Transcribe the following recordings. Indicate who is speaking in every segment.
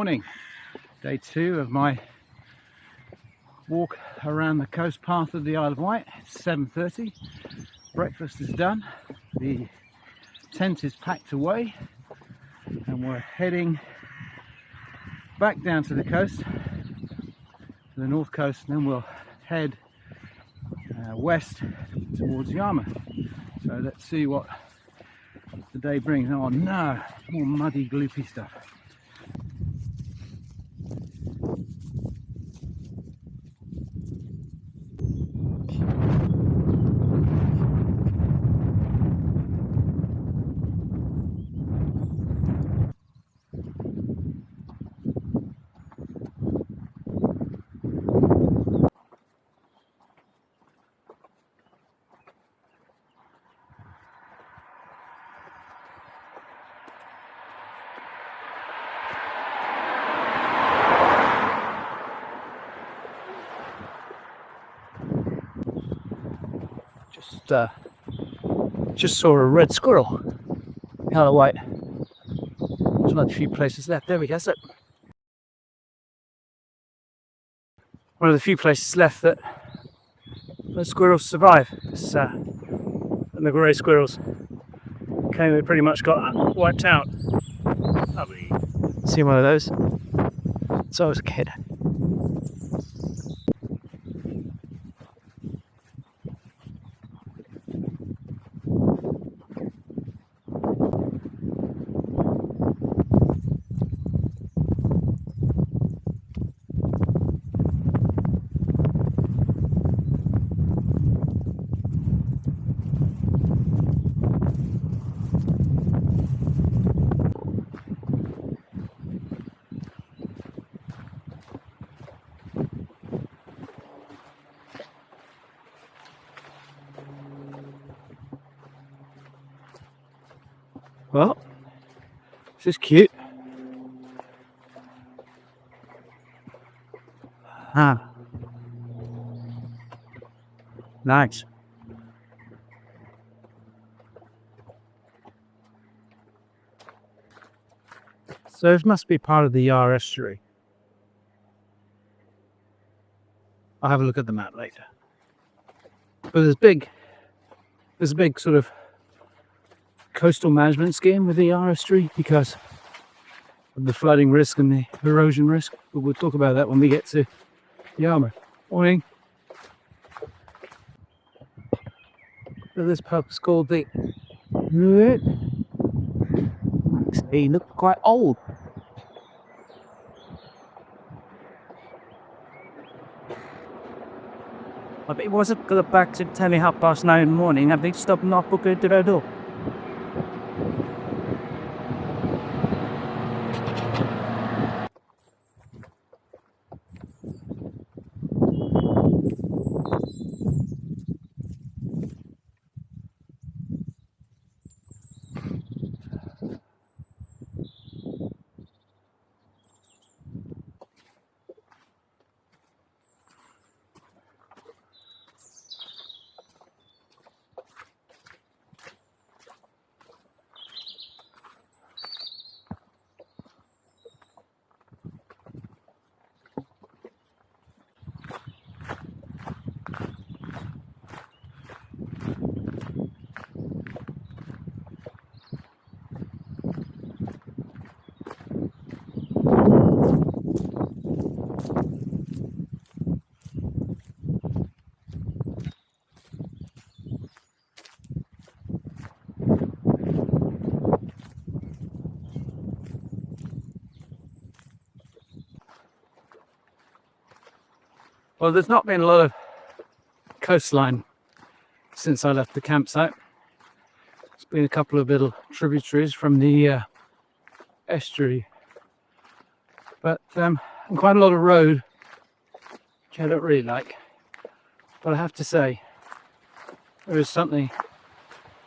Speaker 1: morning, day 2 of my walk around the coast path of the Isle of Wight. It's 7:30, breakfast is done, the tent is packed away, and we're heading back down to the coast, to the north coast, and then we'll head west towards Yarmouth. So let's see what the day brings. Oh no, more muddy, gloopy stuff. Just saw a red squirrel. Isle of Wight. There's not a few places left. There we go. So one of the few places left that the squirrels survive. And the grey squirrels they pretty much got wiped out. Lovely. See one of those. So I was a kid. Well, this is cute. Nice. So this must be part of the Yarmouth estuary. I'll have a look at the map later. But there's a big sort of coastal management scheme with the Yarmouth estuary because of the flooding risk and the erosion risk. But we'll talk about that when we get to Yarmouth. Morning. So this pub is called the... They look quite old. I bet it wasn't got back to tell me 9:30 in the morning. Have they stopped and not booked it to their door? Well, there's not been a lot of coastline since I left the campsite. There's been a couple of little tributaries from the estuary, but quite a lot of road, which I don't really like. But I have to say, there is something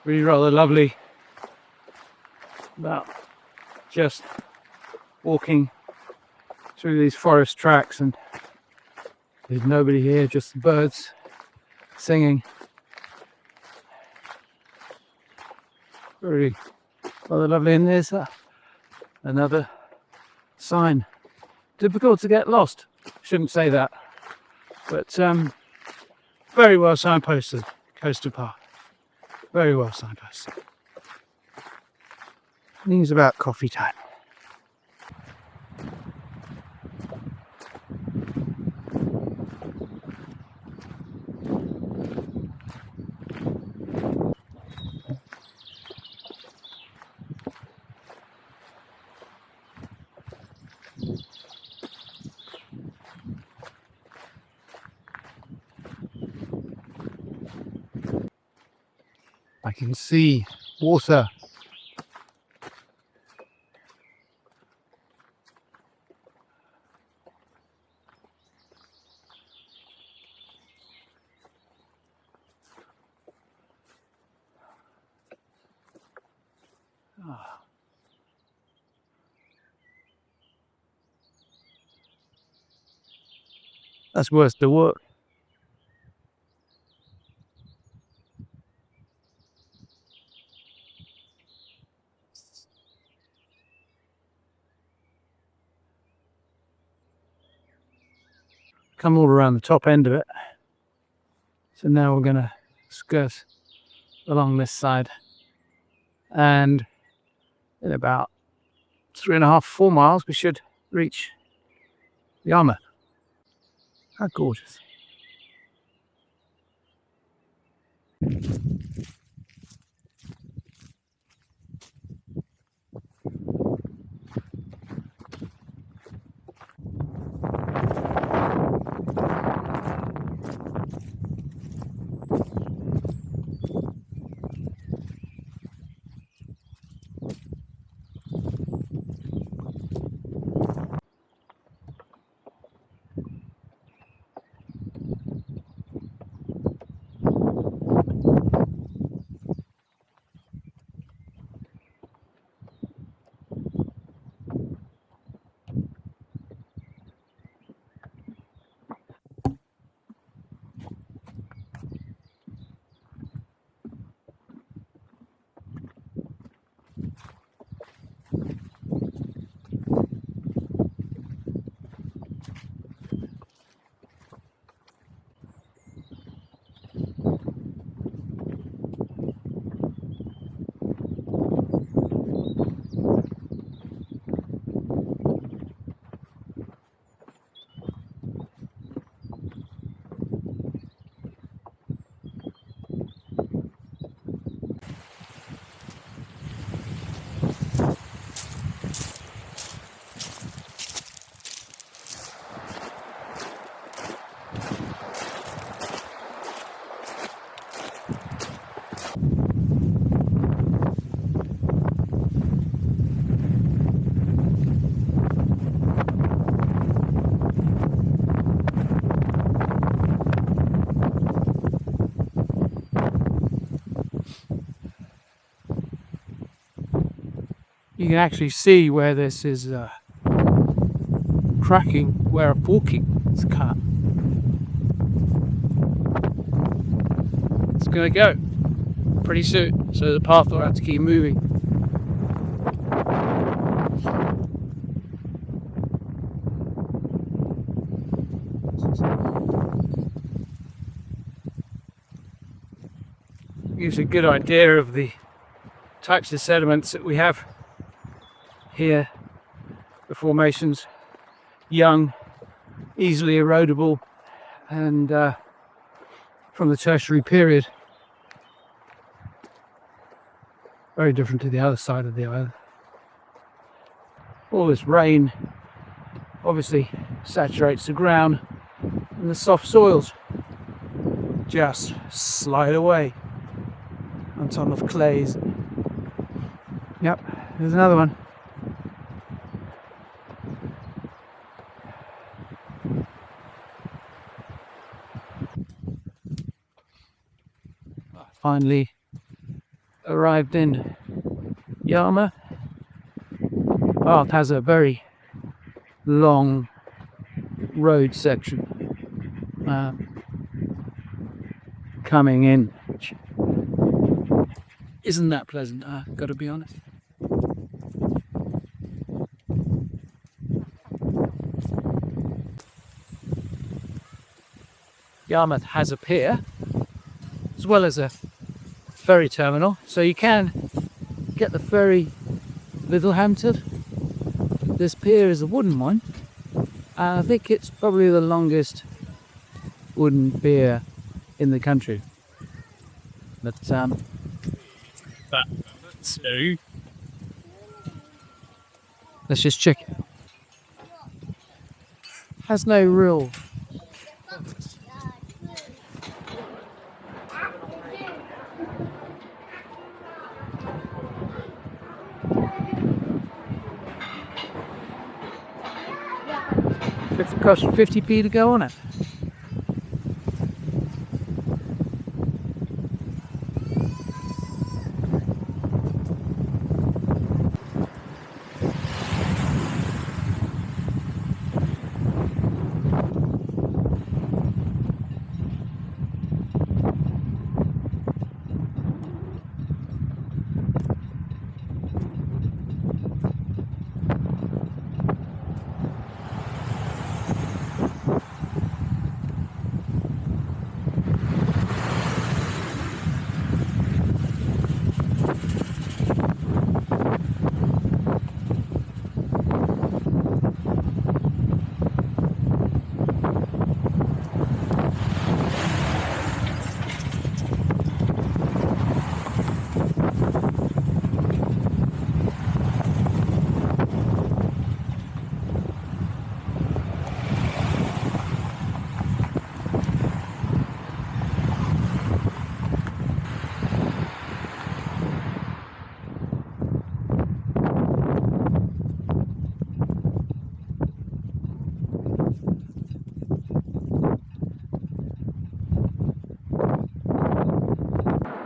Speaker 1: really rather lovely about just walking through these forest tracks, and there's nobody here, just the birds singing. Really rather lovely. And there's another sign difficult to get lost. Shouldn't say that, but very well signposted coastal path. Very well signposted. I think it's about coffee time. I can see water. That's worth the work. Come all around the top end of it. So now we're going to skirt along this side, and in about 3.5, 4 miles we should reach Yarmouth. How gorgeous. You can actually see where this is cracking, where a forking is cut. It's going to go pretty soon, so the path will have to keep moving. Gives a good idea of the types of sediments that we have here. The formations, young, easily erodable, and from the tertiary period. Very different to the other side of the island. All this rain obviously saturates the ground, and the soft soils just slide away on top of clays. Yep, there's another one. Finally arrived in Yarmouth. Bath has a very long road section coming in, which isn't that pleasant, I've got to be honest. Yarmouth has a pier as well as a ferry terminal, so you can get the ferry Littlehampton. This pier is a wooden one, and I think it's probably the longest wooden pier in the country. But so let's just check it. Has no real it cost 50p to go on it.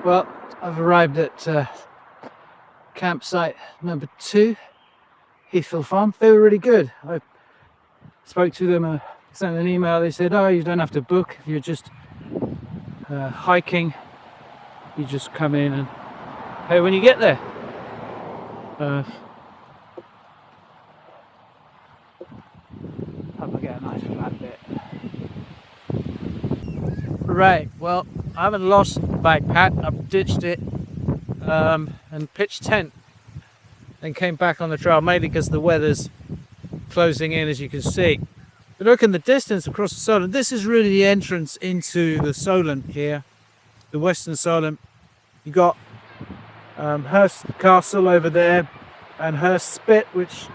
Speaker 1: Well, I've arrived at campsite number 2, Heathfield Farm. They were really good. I spoke to them, sent an email. They said, oh, you don't have to book. If you're just hiking, you just come in and pay when you get there. Hope I get a nice flat bit. Right, well, I haven't lost the backpack. I've ditched it and pitched tent and came back on the trail, mainly because the weather's closing in, as you can see. But look in the distance across the Solent. This is really the entrance into the Solent here, the Western Solent. You got Hurst Castle over there and Hurst Spit, which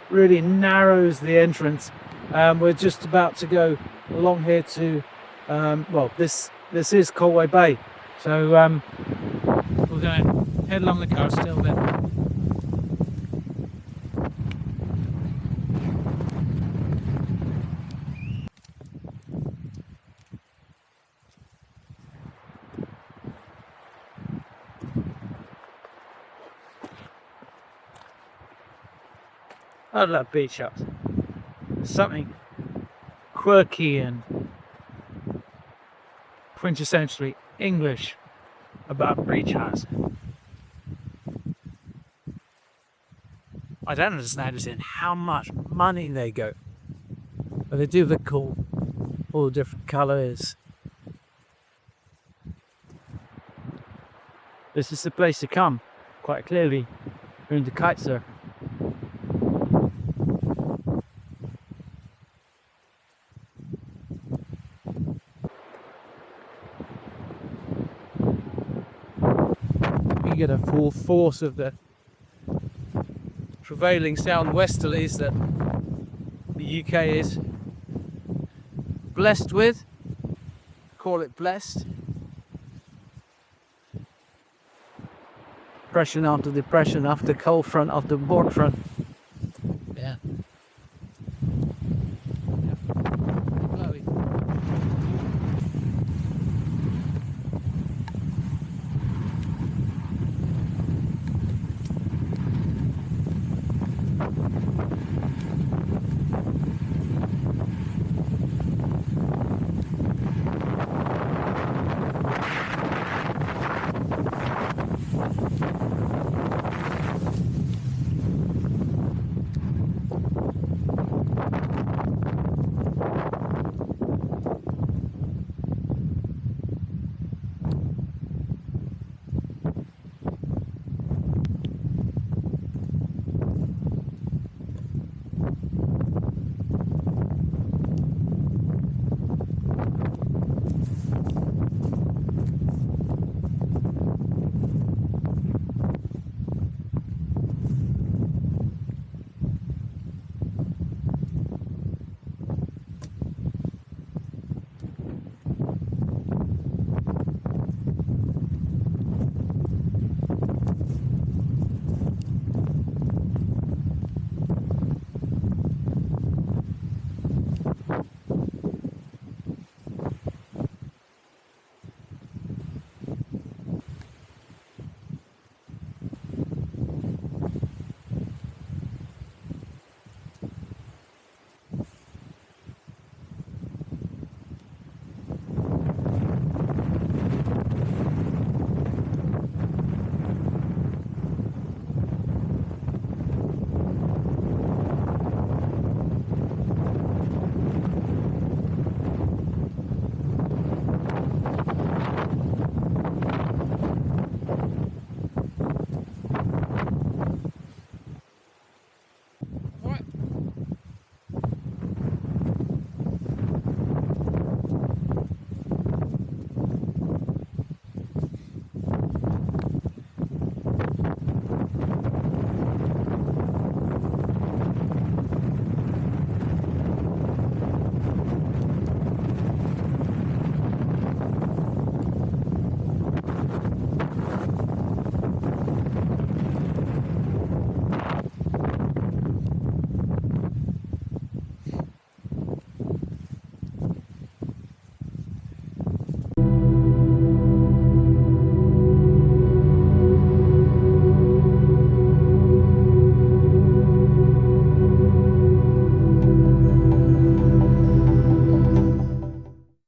Speaker 1: really narrows the entrance. We're just about to go along here to well, this is Colwell Bay, so we're going to head along the coast still then. I love beach huts. There's something quirky and quintessentially English about beach huts. I don't understand is in how much money they go, but they do look cool, all the different colours. This is the place to come, quite clearly. We're in the Kaiser. You get a full force of the prevailing southwesterlies that the UK is blessed with. Call it blessed. Depression after depression, after cold front, after warm front.